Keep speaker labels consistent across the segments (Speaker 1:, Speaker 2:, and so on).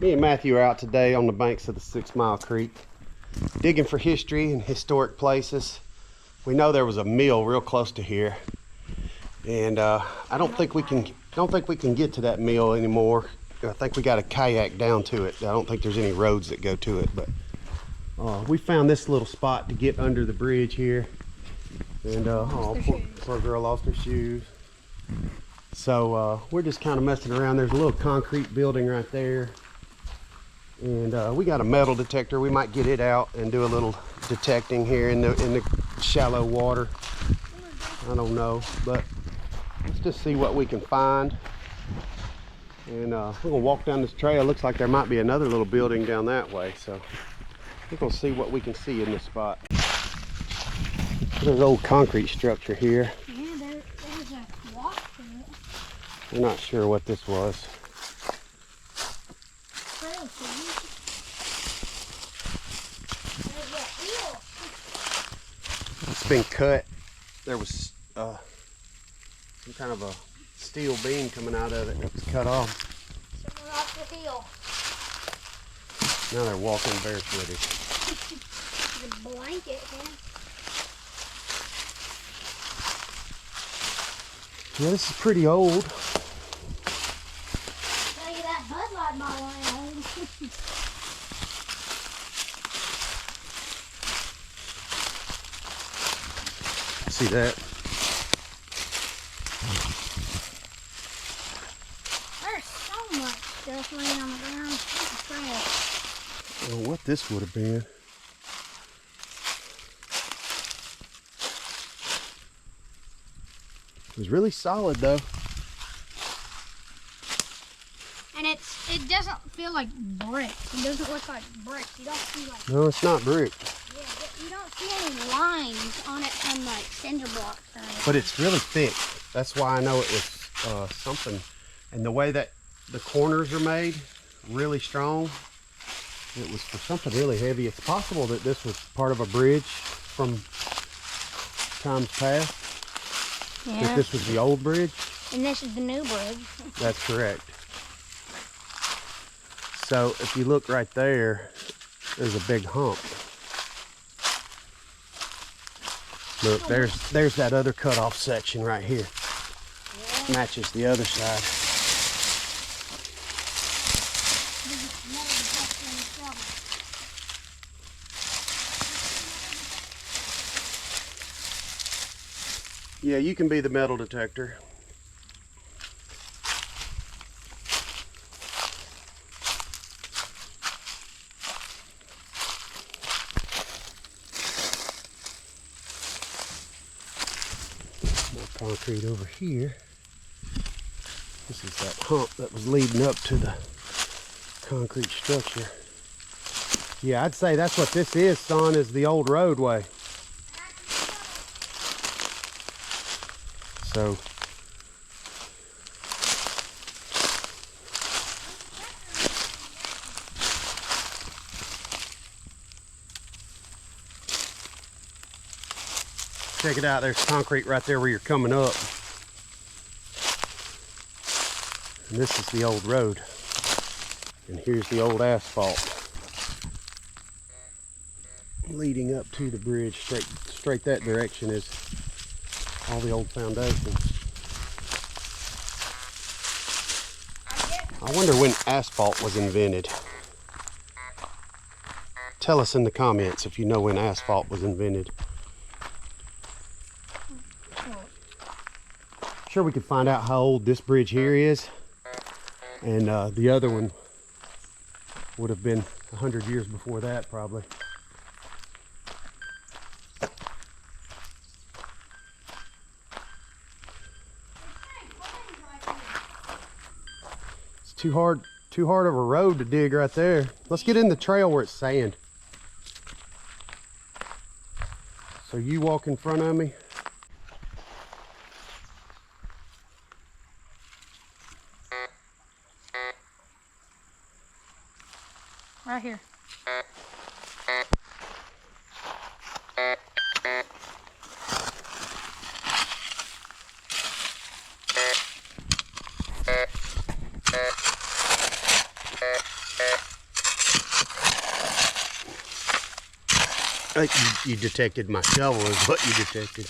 Speaker 1: Me and Matthew are out today on the banks of the 6 Mile Creek, digging for history and historic places. We know there was a mill real close to here, and I don't think we can get to that mill anymore. I think we got a kayak down to it. I don't think there's any roads that go to it, but we found this little spot to get under the bridge here. And poor girl lost her shoes. So we're just kind of messing around. There's a little concrete building right there. And we got a metal detector. We might get it out and do a little detecting here in the shallow water. I don't know, but let's just see what we can find. And we're gonna walk down this trail. Looks like there might be another little building down that way. So we're gonna see what we can see in this spot. There's an old concrete structure here.
Speaker 2: Yeah, there's a walk to it.
Speaker 1: We're not sure what this was. It's been cut. There was some kind of a steel beam coming out of it that was cut off.
Speaker 2: Somewhere off the hill.
Speaker 1: Now they're walking barefooted.
Speaker 2: The blanket, man.
Speaker 1: Yeah, this is pretty old.
Speaker 2: I'll tell you that Bud Light bottle ain't old.
Speaker 1: See that?
Speaker 2: There's so much stuff laying on the ground. This is trash.
Speaker 1: I don't know what this would have been. It was really solid though.
Speaker 2: And it doesn't feel like bricks. It doesn't look like bricks. You don't see like...
Speaker 1: No, it's not brick.
Speaker 2: Yeah, you don't see any lines on it from like cinder blocks or anything.
Speaker 1: But it's really thick. That's why I know it was something. And the way that the corners are made, really strong. It was for something really heavy. It's possible that this was part of a bridge from times past.
Speaker 2: Yeah.
Speaker 1: That this was the old bridge.
Speaker 2: And this is the new bridge.
Speaker 1: That's correct. So if you look right there, there's a big hump. Look, there's that other cutoff section right here. Yeah. Matches the other side. Yeah, you can be the metal detector. More concrete over here. This is that hump that was leading up to the concrete structure. Yeah, I'd say that's what this is, son, is the old roadway. So check it out, there's concrete right there where you're coming up. And this is the old road. And here's the old asphalt leading up to the bridge. Straight that direction is all the old foundations. I wonder when asphalt was invented. Tell us in the comments if you know when asphalt was invented. Sure, we could find out how old this bridge here is, and the other one would have been 100 years before that probably. Too hard of a road to dig right there. Let's get in the trail where it's sand. So you walk in front of me.
Speaker 2: Right here.
Speaker 1: You detected my shovel is what you detected.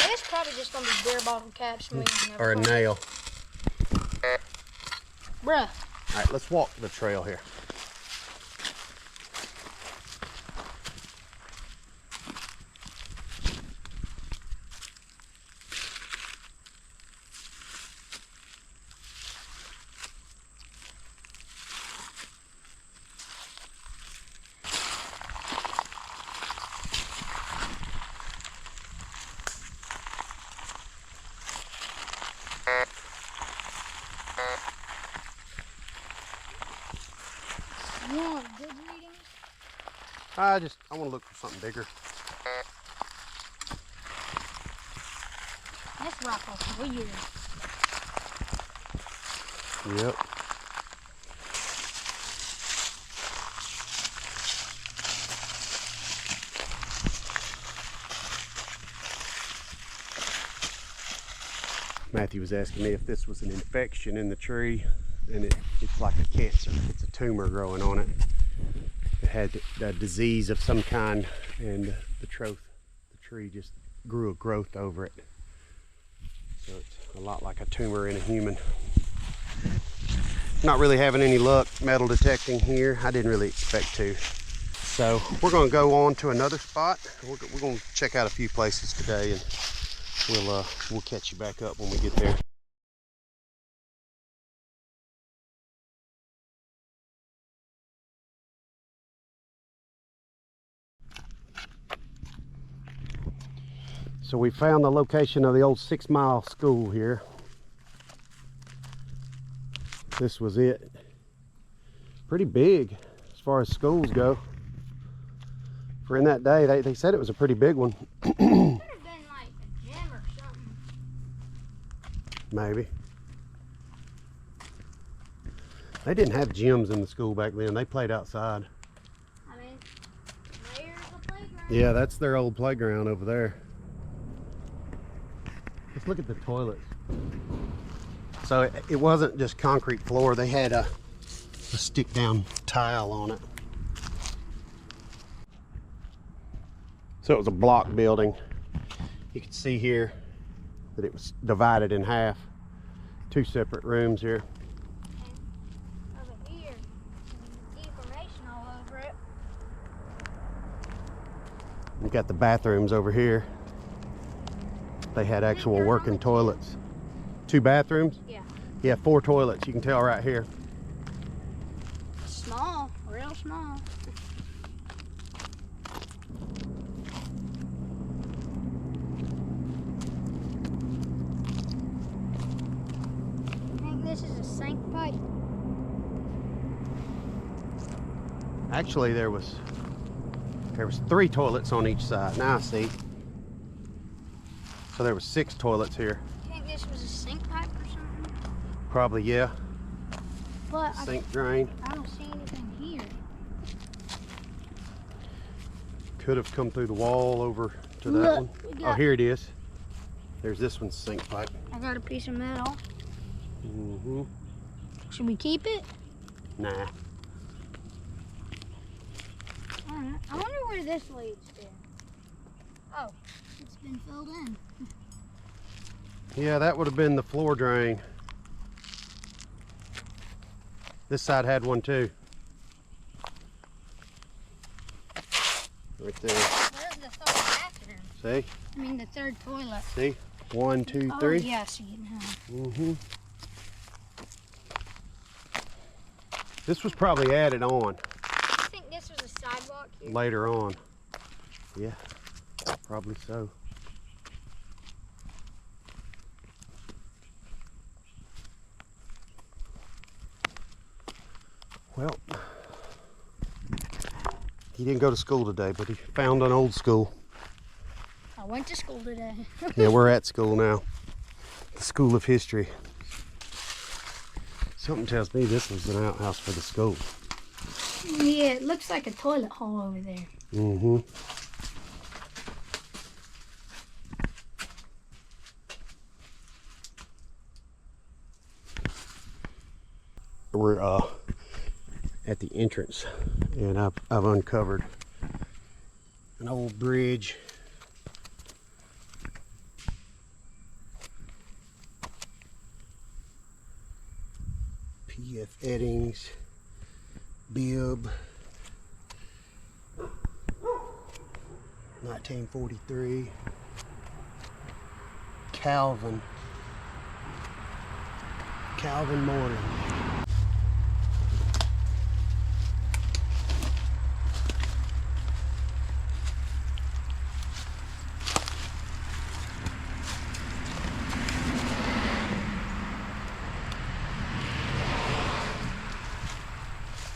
Speaker 2: It's probably just gonna be beer bottle caps
Speaker 1: Or a nail.
Speaker 2: Bruh.
Speaker 1: All right, let's walk the trail here.
Speaker 2: You want good reading?
Speaker 1: I want to look for something bigger.
Speaker 2: This rock is weird.
Speaker 1: Yep. Matthew was asking me if this was an infection in the tree, and it's like a cancer. It's a tumor growing on it. It had a disease of some kind, and the tree just grew a growth over it. So it's a lot like a tumor in a human. Not really having any luck metal detecting here. I didn't really expect to. So we're going to go on to another spot. We're going to check out a few places today, and we'll catch you back up when we get there. So we found the location of the old 6 Mile school here. This was it. Pretty big as far as schools go. For in that day, they said it was a pretty big one.
Speaker 2: Could have been like a gym or something.
Speaker 1: Maybe. They didn't have gyms in the school back then. They played outside.
Speaker 2: I mean, there's the playground.
Speaker 1: Yeah, that's their old playground over there. Let's look at the toilets. So it wasn't just concrete floor. They had a stick down tile on it. So it was a block building. You can see here that it was divided in half. 2 separate rooms here.
Speaker 2: And over here, deformation all over it.
Speaker 1: You got the bathrooms over here. They had actual working toilets. 2 bathrooms?
Speaker 2: Yeah.
Speaker 1: Yeah, 4 toilets. You can tell right here.
Speaker 2: Small, real small. I think this is a sink pipe.
Speaker 1: Actually, there was 3 toilets on each side. Now I see. So there was 6 toilets here.
Speaker 2: I think this was a sink pipe or something.
Speaker 1: Probably, yeah.
Speaker 2: But
Speaker 1: Sink drain.
Speaker 2: I don't see anything here.
Speaker 1: Could have come through the wall over to that
Speaker 2: Look,
Speaker 1: one.
Speaker 2: we
Speaker 1: Oh,
Speaker 2: got-
Speaker 1: here it is. There's this one's sink pipe.
Speaker 2: I got a piece of metal.
Speaker 1: Mm-hmm.
Speaker 2: Should we keep it?
Speaker 1: Nah.
Speaker 2: Alright. I wonder where this leads to. Oh, it's been filled in.
Speaker 1: Yeah, that would have been the floor drain. This side had one too. Right there.
Speaker 2: Where's the third bathroom?
Speaker 1: See?
Speaker 2: I mean the third toilet.
Speaker 1: See? 1, 2, 3.
Speaker 2: Oh, yeah, I see it now.
Speaker 1: Mm-hmm. This was probably added on
Speaker 2: I think this was a sidewalk here.
Speaker 1: later on. Yeah, probably so. Well, he didn't go to school today, but he found an old school.
Speaker 2: I went to school today.
Speaker 1: Yeah, we're at school now. The School of History. Something tells me this was an outhouse for the school.
Speaker 2: Yeah, it looks like a toilet hole over there.
Speaker 1: Mm-hmm. We're at the entrance, and I've uncovered an old bridge. P.F. Eddings, bib, 1943, Calvin mortar.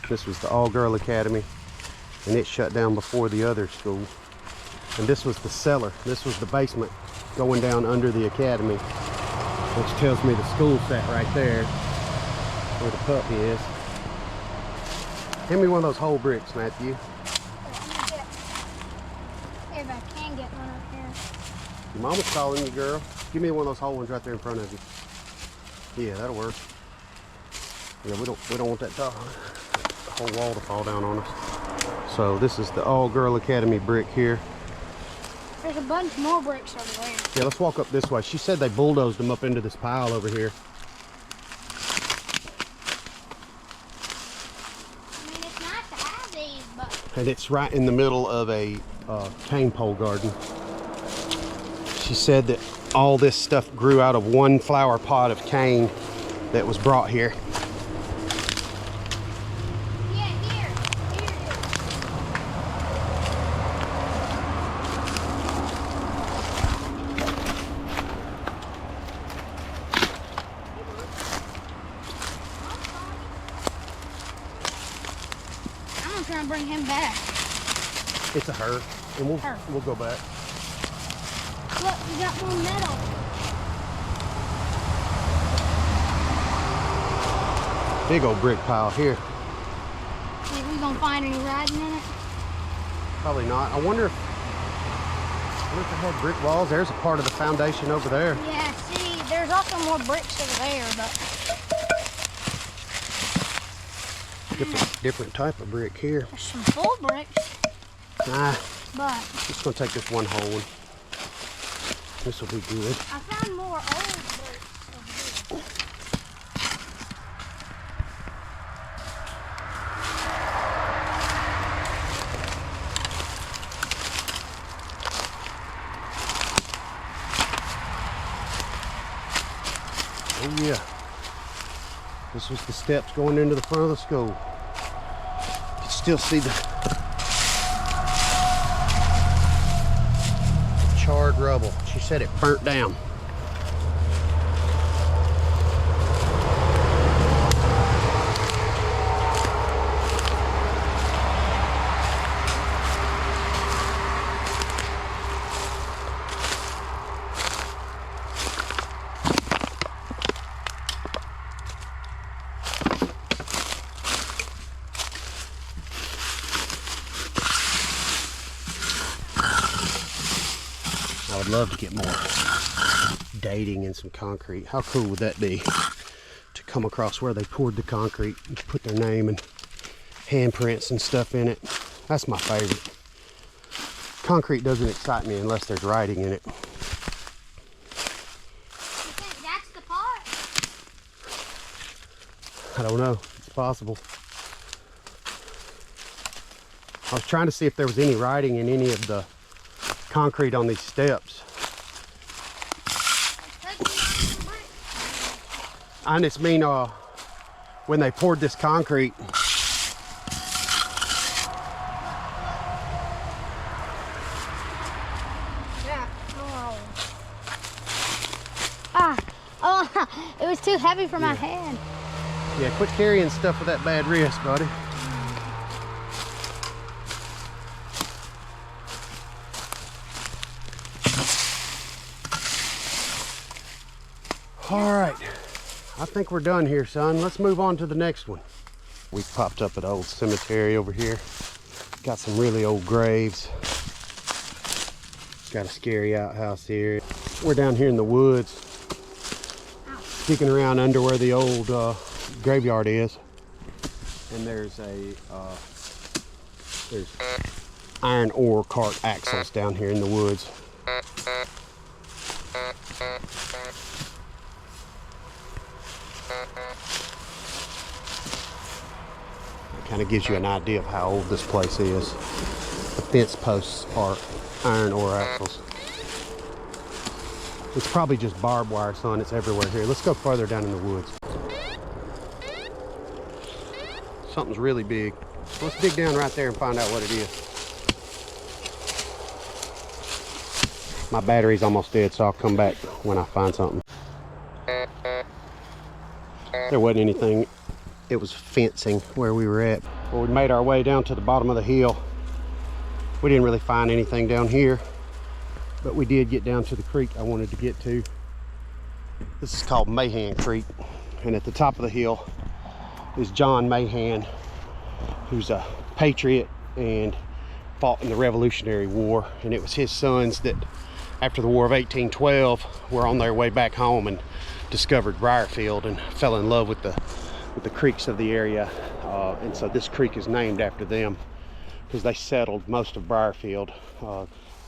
Speaker 1: This was the all-girl academy, and it shut down before the other school. And this was the cellar. This was the basement going down under the academy, which tells me the school sat right there where the pup is. Hand me one of those whole bricks, Matthew.
Speaker 2: If I can get one up here.
Speaker 1: Your mama's calling you, girl. Give me one of those whole ones right there in front of you. Yeah, that'll work. Yeah, we don't want that whole wall to fall down on us. So this is the all-girl academy brick here.
Speaker 2: There's a bunch more bricks over there.
Speaker 1: Yeah, let's walk up this way. She said they bulldozed them up into this pile over here.
Speaker 2: I mean, it's nice to have these, but...
Speaker 1: And it's right in the middle of a cane pole garden. She said that all this stuff grew out of one flower pot of cane that was brought here.
Speaker 2: Trying to bring him back.
Speaker 1: It's a her, and we'll go back.
Speaker 2: Look, we got more metal.
Speaker 1: Big old brick pile here.
Speaker 2: Think we gonna find any riding in it?
Speaker 1: Probably not. I wonder if it had brick walls. There's a part of the foundation over there.
Speaker 2: Yeah, see, there's also more bricks over there, but
Speaker 1: Different type of brick here.
Speaker 2: there's some full bricks.
Speaker 1: Nah,
Speaker 2: But
Speaker 1: just gonna take this one whole one. This will be good.
Speaker 2: I found more old bricks over here.
Speaker 1: Oh yeah. This was the steps going into the front of the school. You can still see the charred rubble. She said it burnt down. I would love to get more dating in some concrete. How cool would that be to come across where they poured the concrete and put their name and handprints and stuff in it? That's my favorite. Concrete doesn't excite me unless there's writing in it.
Speaker 2: You think that's the part?
Speaker 1: I don't know. It's possible. I was trying to see if there was any writing in any of the concrete on these steps. I just mean when they poured this concrete.
Speaker 2: Yeah. Oh, it was too heavy for my hand.
Speaker 1: Yeah, quit carrying stuff with that bad wrist, buddy. All right, I think we're done here, son. Let's move on to the next one. We popped up at an old cemetery over here. Got some really old graves. Got a scary outhouse here. We're down here in the woods, digging around under where the old graveyard is. And there's iron ore cart axles down here in the woods. Kind of gives you an idea of how old this place is. The fence posts are iron ore axles. It's probably just barbed wire, son. It's everywhere here. Let's go farther down in the woods. Something's really big. Let's dig down right there and find out what it is. My battery's almost dead, so I'll come back when I find something. There wasn't anything. It was fencing where we were at. Well, we made our way down to the bottom of the hill. We didn't really find anything down here, but we did get down to the creek I wanted to get to. This is called Mahan Creek, and at the top of the hill is John Mahan, who's a patriot and fought in the Revolutionary War. And it was his sons that, after the War of 1812, were on their way back home and discovered Briarfield and fell in love with the creeks of the area, and so this creek is named after them because they settled most of Briarfield.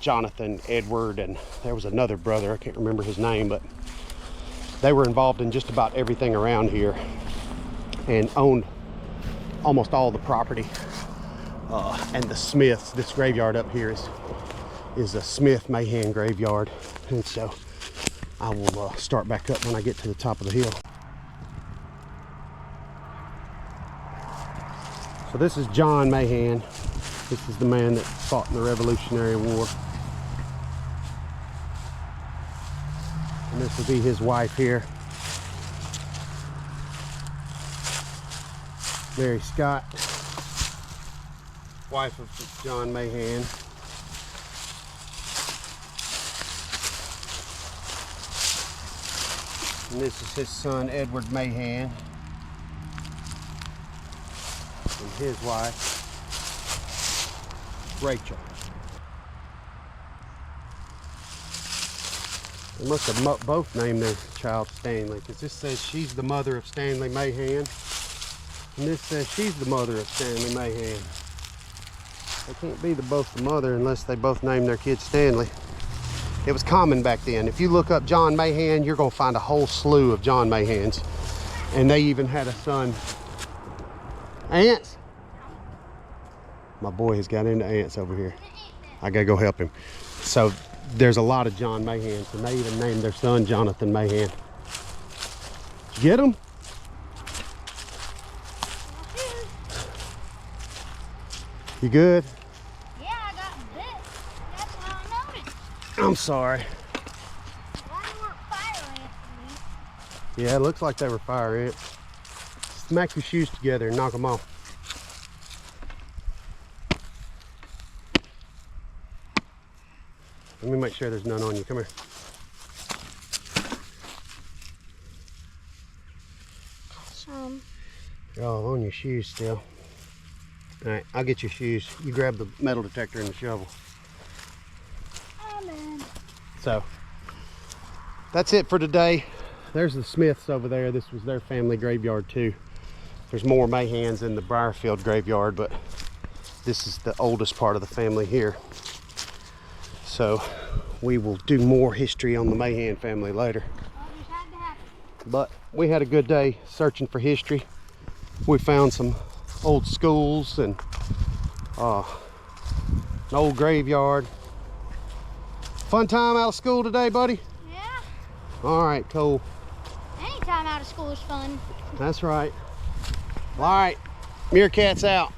Speaker 1: Jonathan, Edward, and there was another brother, I can't remember his name, but they were involved in just about everything around here and owned almost all the property. And the Smiths, this graveyard up here is a Smith Mahan graveyard, and so I will start back up when I get to the top of the hill. So this is John Mahan. This is the man that fought in the Revolutionary War. And this will be his wife here, Mary Scott, wife of John Mahan. And this is his son, Edward Mahan, and his wife, Rachel. They must have both named their child Stanley, because this says she's the mother of Stanley Mahan, and this says she's the mother of Stanley Mahan. They can't be both the mother unless they both named their kid Stanley. It was common back then. If you look up John Mahan, you're going to find a whole slew of John Mahans. And they even had a son. Ants? My boy has got into ants over here. I got to go help him. So there's a lot of John Mahans, and they even named their son Jonathan Mahan. Did you get him? You good? I'm sorry.
Speaker 2: Why weren't fire ants?
Speaker 1: Yeah, it looks like they were fire ants. Smack your shoes together and knock them off. Let me make sure there's none on you. Come here.
Speaker 2: Some.
Speaker 1: You're all on your shoes still. All right, I'll get your shoes. You grab the metal detector and the shovel. So that's it for today. There's the Smiths over there. This was their family graveyard too. There's more Mahans in the Briarfield graveyard, but this is the oldest part of the family here. So we will do more history on the Mahan family later. But we had a good day searching for history. We found some old schools and an old graveyard. Fun time out of school today, buddy?
Speaker 2: Yeah.
Speaker 1: All right, cool.
Speaker 2: Any time out of school is fun.
Speaker 1: That's right. All right, Meerkat's out.